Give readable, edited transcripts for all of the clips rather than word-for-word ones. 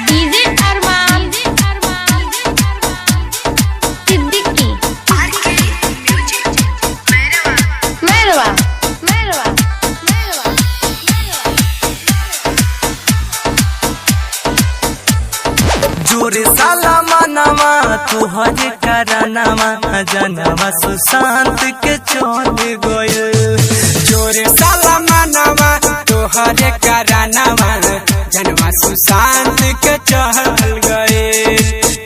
DJ अरमान सिद्दीकी मेहरवा जोरे साला मनवा तुहरे करनवा जनवा सुशांत के चल गइल। जोरे साला मनवा तुहरे करनवा जनवा सुशांत के चल गए।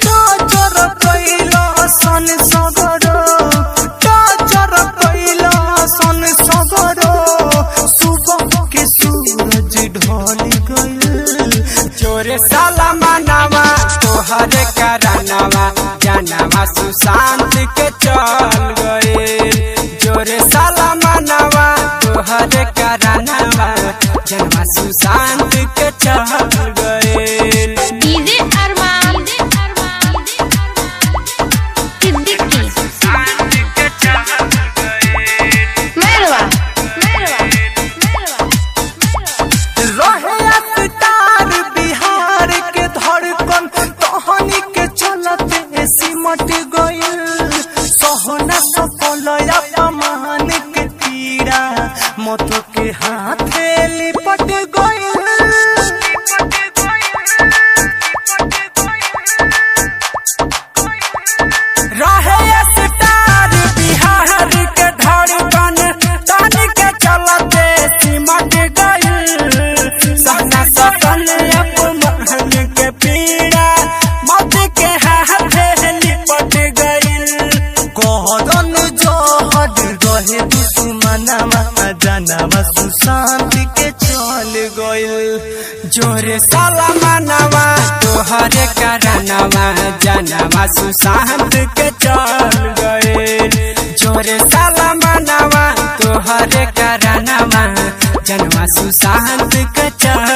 टॉर्चर कइलो सन सगरो, टॉर्चर कइलो सन सगरो, सुबह के सूरज ढल गइल। जोरे साला मनवा तुहरे करनवा जनवा सुशांत के चल गए। जोरे साला मनवा तुहरे करनवा जनवा सुशांत के चल गए। डीजे अरमान सिद्दीकी मेहरवा रहे अस्तार बिहार के धड़कन तहनी के चलते सिमट गइल। सोहना सफलया पमान के पीड़ा मत के हाथे लिपट गइल। रहे स्टार बिहार के धड़कन तन के चलते सिमट गइल। सहना सकल अपमान के पीड़ा मत के हाथे लिपट गइल। कहरन जहर रहे दुश्मनवा जनवा सुशांत के चल गइल। जोरे साला मनवा तुहरे करनवा जनवा सुशांत के चल गए। जोरे साला मनवा तुहरे करनवा जनवा सुशांत के चल